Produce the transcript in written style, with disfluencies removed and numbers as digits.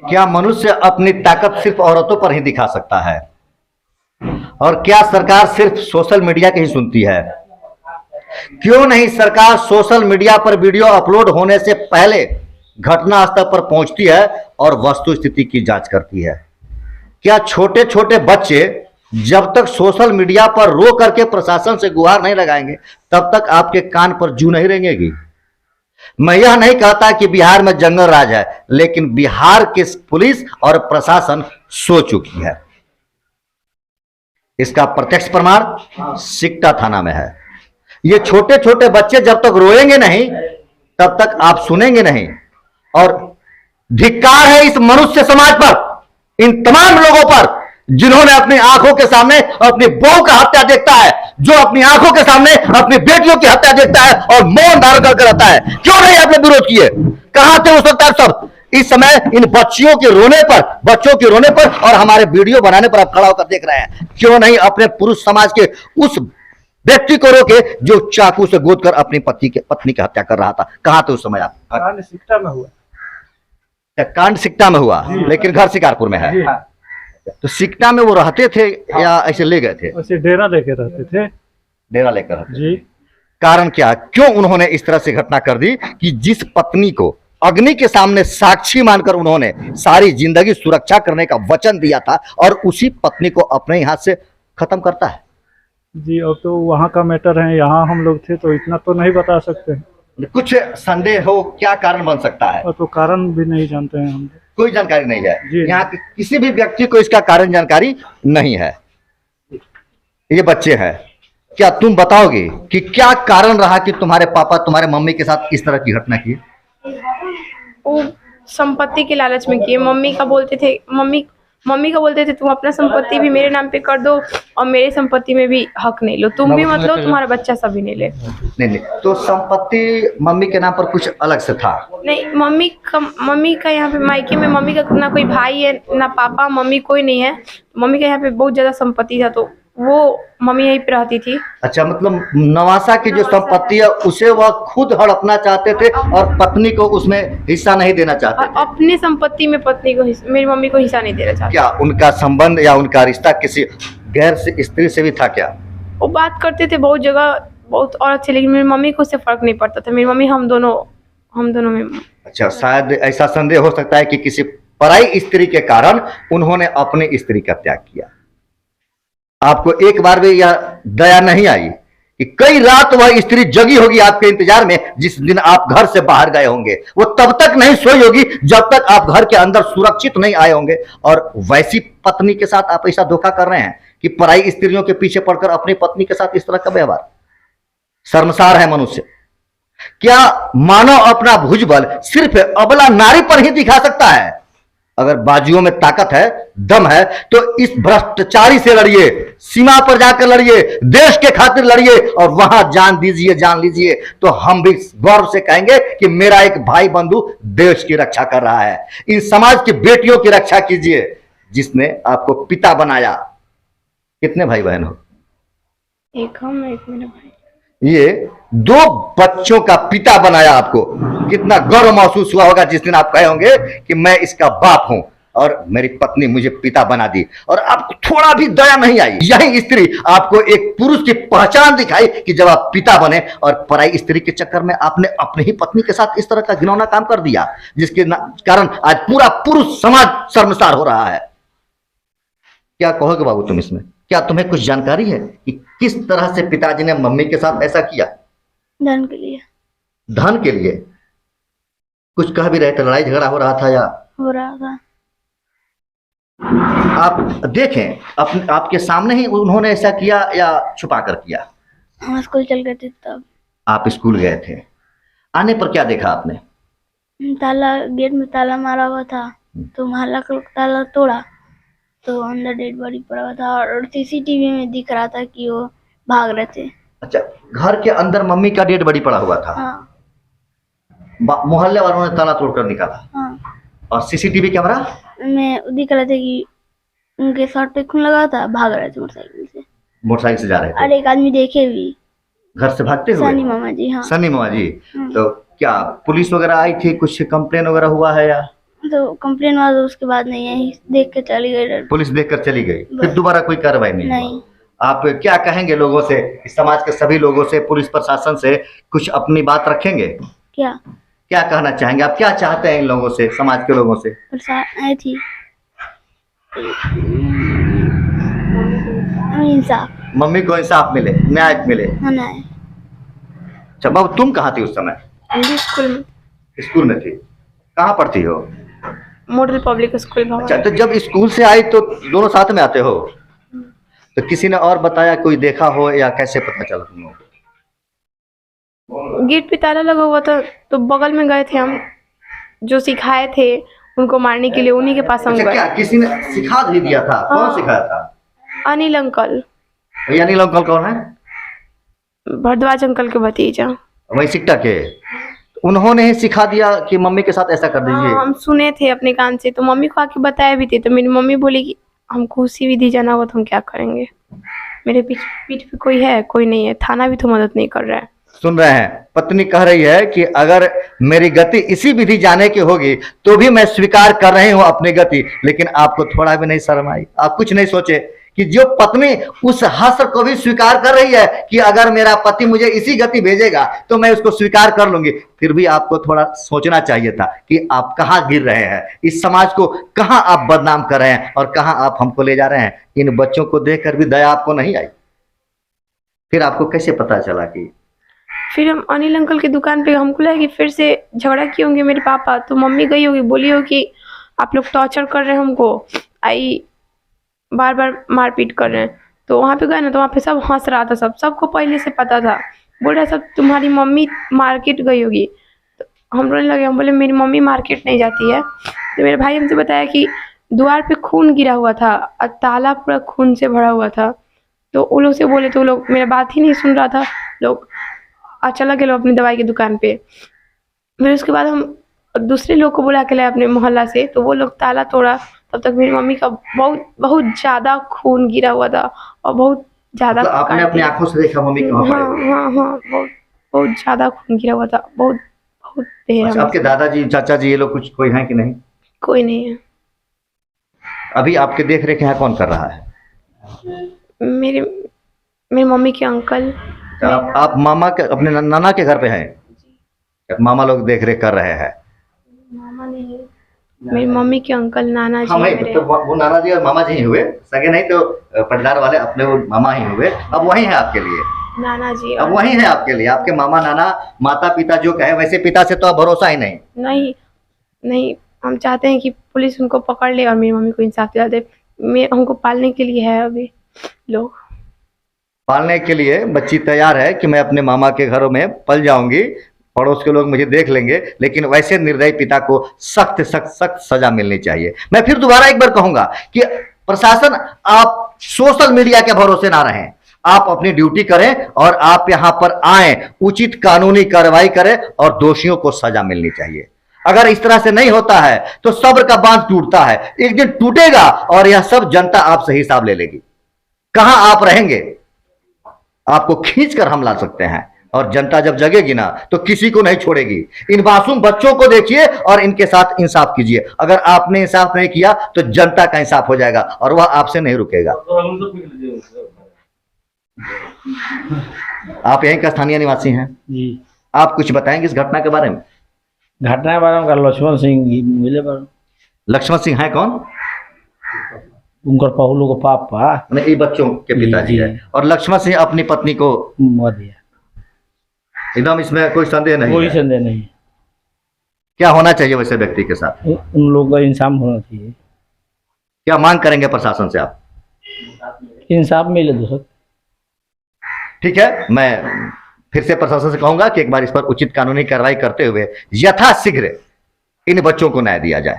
क्या मनुष्य अपनी ताकत सिर्फ औरतों पर ही दिखा सकता है? और क्या सरकार सिर्फ सोशल मीडिया की ही सुनती है? क्यों नहीं सरकार सोशल मीडिया पर वीडियो अपलोड होने से पहले घटना स्थल पर पहुंचती है और वस्तु स्थिति की जांच करती है? क्या छोटे छोटे बच्चे जब तक सोशल मीडिया पर रो करके प्रशासन से गुहार नहीं लगाएंगे तब तक आपके कान पर जू नहीं रेंगेगी? मैं यह नहीं कहता कि बिहार में जंगल राज है, लेकिन बिहार के पुलिस और प्रशासन सो चुकी है। इसका प्रत्यक्ष प्रमाण सिकटा थाना में है। ये छोटे छोटे बच्चे जब तक रोएंगे नहीं तब तक आप सुनेंगे नहीं। और धिक्कार है इस मनुष्य समाज पर, इन तमाम लोगों पर जिन्होंने अपनी आंखों के सामने अपनी बहू का हत्या देखता है, जो अपनी आंखों के सामने अपनी बेटियों की हत्या देखता है और मौन धारण करके रहता है। क्यों नहीं आपने विरोध किए? कहां थे उस वक्त आप सब? इस समय इन बच्चों के रोने पर और हमारे वीडियो बनाने पर आप खड़ा होकर देख रहे हैं। क्यों नहीं अपने पुरुष समाज के उस व्यक्ति को रोके जो चाकू से गोद कर अपनी पत्नी की हत्या कर रहा था? कहां थे उस समय आप? कांड सिकटा में हुआ। कांड सिकटा में हुआ, लेकिन घर शिकारपुर में है। तो सिकटा में वो रहते थे या ऐसे ले गए थे? ऐसे डेरा लेकर रहते थे। डेरा लेकर रहते जी। कारण क्या? क्यों उन्होंने इस तरह से घटना कर दी कि जिस पत्नी को अग्नि के सामने साक्षी मानकर उन्होंने सारी जिंदगी सुरक्षा करने का वचन दिया था और उसी पत्नी को अपने हाथ से खत्म करता है? जी, अब तो वहाँ का मैटर है, यहाँ हम लोग थे तो इतना तो नहीं बता सकते। कुछ संदेह हो क्या कारण बन सकता है? और तो कारण भी नहीं जानते हैं हम। कोई जानकारी नहीं है जी। यहाँ किसी भी व्यक्ति को इसका कारण जानकारी नहीं है। ये बच्चे हैं, क्या तुम बताओगे कि क्या कारण रहा कि तुम्हारे पापा तुम्हारे मम्मी के साथ इस तरह की घटना की? वो संपत्ति के लालच में किए। मम्मी का बोलते थे तुम अपना संपत्ति भी मेरे नाम पे कर दो और मेरे संपत्ति में भी हक नहीं लो, तुम भी मत लो, तुम्हारा बच्चा सभी नहीं ले। नहीं, तो संपत्ति मम्मी के नाम पर कुछ अलग से था? नहीं, मम्मी का यहाँ पे मायके में मम्मी का ना कोई भाई है ना पापा, मम्मी कोई नहीं है। मम्मी का यहाँ पे बहुत ज्यादा संपत्ति था तो वो मम्मी यहीं पे रहती थी। अच्छा, मतलब नवासा की जो संपत्ति है उसे वह खुद हड़पना चाहते थे और पत्नी को उसमें हिस्सा नहीं देना चाहते थे। अपने संपत्ति में पत्नी को मेरी मम्मी को हिस्सा नहीं देना चाहते। क्या उनका संबंध या उनका रिश्ता किसी गैर स्त्री से भी था क्या? वो बात करते थे बहुत जगह, बहुत औरत से, लेकिन मेरी मम्मी को उससे फर्क नहीं पड़ता था। मेरी मम्मी हम दोनों में। अच्छा, शायद ऐसा संदेह हो सकता है कि किसी पराई स्त्री के कारण उन्होंने अपनी स्त्री का त्याग किया। आपको एक बार भी यह दया नहीं आई कि कई रात वह स्त्री जगी होगी आपके इंतजार में? जिस दिन आप घर से बाहर गए होंगे वो तब तक नहीं सोई होगी जब तक आप घर के अंदर सुरक्षित नहीं आए होंगे। और वैसी पत्नी के साथ आप ऐसा धोखा कर रहे हैं कि पराई स्त्रियों के पीछे पड़कर अपनी पत्नी के साथ इस तरह का व्यवहार। शर्मसार है मनुष्य। क्या मानव अपना भुजबल सिर्फ अबला नारी पर ही दिखा सकता है? अगर बाजुओं में ताकत है, दम है, तो इस भ्रष्टाचारी से लड़िए, सीमा पर जाकर लड़िए, देश के खातिर लड़िए और वहां जान लीजिए तो हम भी गौरव से कहेंगे कि मेरा एक भाई बंधु देश की रक्षा कर रहा है। इन समाज की बेटियों की रक्षा कीजिए जिसने आपको पिता बनाया। कितने भाई बहन हो? एक हम, एक मेरा भाई। ये 2 बच्चों का पिता बनाया आपको। कितना गर्व महसूस हुआ होगा जिस दिन आप कहे होंगे कि मैं इसका बाप हूं और मेरी पत्नी मुझे पिता बना दी। और आपको थोड़ा भी दया नहीं आई। यही स्त्री आपको एक पुरुष की पहचान दिखाई कि जब आप पिता बने और पराई स्त्री के चक्कर में आपने अपनी ही पत्नी के साथ इस तरह का घिनौना काम कर दिया, जिसके कारण आज पूरा पुरुष समाज शर्मसार हो रहा है। क्या कहोगे बाबू तुम इसमें? क्या तुम्हें कुछ जानकारी है कि किस तरह से पिताजी ने मम्मी के साथ ऐसा किया? धन के लिए। धन के लिए? कुछ कह भी रहे थे, लड़ाई झगड़ा हो रहा था या? हो रहा था। आप देखें आपके सामने ही उन्होंने ऐसा किया या छुपा कर किया? हम स्कूल चल गए थे तब। आप स्कूल गए थे, आने पर क्या देखा आपने? ताला, गेट में ताला मारा हुआ था तो मोहल्ला का ताला तोड़ा तो अंदर डेड बॉडी पड़ा हुआ था और सीसीटीवी में दिख रहा था कि वो भाग रहे थे। अच्छा, घर के अंदर मम्मी का डेड बॉडी पड़ा हुआ था? हाँ। मोहल्ले वालों ने ताला तोड़कर निकाला? हाँ। और सीसीटीवी कैमरा में दिख रहा था कि उनके शर्ट पे खून लगा था, भाग रहे थे मोटरसाइकिल से जा रहे थे। और एक आदमी देखे भी घर से भागते हुए? सनी मामा जी। हाँ, सनी मामा जी। तो क्या पुलिस वगैरह आई थी? कुछ कंप्लेन वगैरह हुआ है या? तो कंप्लेन हुआ तो उसके बाद नहीं आई, देख के चली गई। पुलिस देखकर चली गई, फिर दोबारा कोई कार्रवाई नहीं हुआ। नहीं। आप क्या कहेंगे लोगों से, इस समाज के सभी लोगों से, पुलिस प्रशासन से कुछ अपनी बात रखेंगे? क्या क्या कहना चाहेंगे आप, क्या चाहते हैं इन लोगों से, समाज के लोगों से? परेशान आई थी, इंसाफ मम्मी को इंसाफ मिले, न्याय मिले। होना है। अच्छा बाबू, तुम कहाँ थी उस समय? हिंदी स्कूल में, स्कूल में थी। कहाँ पढ़ती हो? मॉडल पब्लिक स्कूल भवन। अच्छा, तो जब स्कूल से आई तो दोनों साथ में आते हो? तो किसी ने और बताया, कोई देखा हो, या कैसे पता चला तुम लोगों को? गेट पे ताला लगा हुआ था तो बगल में गए थे हम, जो सिखाए थे उनको मारने के लिए, उन्हीं के पास हम अच्छा, गए। क्या किसी ने सिखा भी दिया था? कौन हाँ। सिखाया था? अनिल अंकल, ये अनिल अंकल कौन है? भरद्वाज अंकल के भतीजा। वही सिकटा के? उन्होंने ही सिखा दिया कि मम्मी के साथ ऐसा कर दीजिए? हाँ, हम सुने थे अपने कान से, तो मम्मी को आके बताया भी थे। तो मेरी मम्मी बोली कि हमको उसी विधि जाना हुआ तो हम क्या करेंगे, मेरे पीठ पे कोई है, कोई नहीं है, थाना भी तो मदद नहीं कर रहा है। सुन रहे हैं, पत्नी कह रही है कि अगर मेरी गति इसी विधि जाने की होगी तो भी मैं स्वीकार कर रही हूं अपनी गति। लेकिन आपको थोड़ा भी नहीं शर्म आई? आप कुछ नहीं सोचे कि जो पत्नी उस हश्र को भी स्वीकार कर रही है कि अगर मेरा पति मुझे इसी गति भेजेगा तो मैं उसको स्वीकार कर लूंगी, फिर भी आपको थोड़ा सोचना चाहिए था कि आप कहाँ गिर रहे हैं, इस समाज को कहाँ आप बदनाम कर रहे हैं और कहाँ आप हमको ले जा रहे हैं। इन बच्चों को देखकर भी दया आपको नहीं आई? फिर आपको कैसे पता चला कि? फिर हम अनिल अंकल की दुकान पे, हमको लगा कि फिर से झगड़ा किए होंगे मेरे पापा, तो मम्मी गई होगी, बोली हो कि आप लोग टॉर्चर कर रहे हैं हमको, आई बार बार मारपीट कर रहे हैं। तो वहाँ पे गए ना, तो वहाँ पे सब हंस रहा था, सबको पहले से पता था। बोल रहा सब तुम्हारी मम्मी मार्केट गई होगी। तो हम रोने लगे, हम बोले मेरी मम्मी मार्केट नहीं जाती है। तो मेरे भाई हमसे बताया कि द्वार पे खून गिरा हुआ था और ताला पूरा खून से भरा हुआ था। तो वो लोग से बोले तो वो लोग मेरा बात ही नहीं सुन रहा था, लोग चला गए अपनी दवाई की दुकान पे। फिर उसके बाद हम दूसरे लोग को बुला के लाए अपने मोहल्ला से, तो वो लोग ताला तोड़ा। तब तक मेरी मम्मी का बहुत ज़्यादा खून गिरा हुआ था और बहुत ज़्यादा। मतलब आपने अपनी आंखों से देखा मम्मी कहाँ पड़ी? हाँ, बहुत ज़्यादा खून गिरा हुआ था, बहुत बेरहम। अच्छा, आपके दादाजी, चाचा जी, ये लोग कुछ कोई हैं कि नहीं? कोई नहीं है। अभी आपके देख रेख यहाँ कौन कर रहा है? मेरी मम्मी के अंकल। आप मामा के, अपने नाना के घर पे हैं? मामा लोग देख रेख कर रहे हैं? मामा नहीं है, मेरी मम्मी के अंकल, नाना जी। हाँ भाई, तो वो नाना जी और मामा जी ही हुए, सगे नहीं तो पटदार वाले अपने वो मामा ही हुए। अब वही है आपके लिए, नाना जी। अब वही है आपके लिए, आपके मामा नाना माता पिता जो कहे वैसे पिता से तो अब भरोसा ही नहीं। नहीं, हम चाहते हैं कि पुलिस उनको पकड़ ले और मेरी मम्मी को इंसाफ दिला दे। हमको पालने के लिए है, अभी लोग पालने के लिए बच्ची तैयार है कि मैं अपने मामा के घरों में पल जाऊंगी, पड़ोस के लोग मुझे देख लेंगे, लेकिन वैसे निर्दयी पिता को सख्त सख्त सख्त सजा मिलनी चाहिए। मैं फिर दोबारा एक बार कहूंगा कि प्रशासन, आप सोशल मीडिया के भरोसे ना रहें, आप अपनी ड्यूटी करें और आप यहां पर आए, उचित कानूनी कार्रवाई करें और दोषियों को सजा मिलनी चाहिए। अगर इस तरह से नहीं होता है तो सब्र का बांध टूटता है, एक दिन टूटेगा और यह सब जनता आपसे हिसाब ले लेगी। कहां आप रहेंगे? आपको खींच कर हम ला सकते हैं, और जनता जब जगेगी ना तो किसी को नहीं छोड़ेगी। इन मासूम बच्चों को देखिए और इनके साथ इंसाफ कीजिए। अगर आपने इंसाफ नहीं किया तो जनता का इंसाफ हो जाएगा और वह आपसे नहीं रुकेगा। आप यहीं का स्थानीय निवासी हैं जी। आप कुछ बताएंगे इस घटना के बारे में? घटना के बारे में लक्ष्मण सिंह मिले पर। लक्ष्मण सिंह है कौन? उनकर पहुलो को पापा, ये बच्चों के पिताजी जी। है। और लक्ष्मण सिंह अपनी पत्नी को मर दिया, एकदम, इसमें कोई संदेह नहीं कोई है। संदेह नहीं। क्या होना चाहिए वैसे व्यक्ति के साथ? उन लोगों का इंसाफ होना चाहिए। क्या मांग करेंगे प्रशासन से आप? इंसाफ मिले तो सर। ठीक है, मैं फिर से प्रशासन से कहूंगा कि एक बार इस पर उचित कानूनी कार्रवाई करते हुए यथाशीघ्र इन बच्चों को न्याय दिया जाए।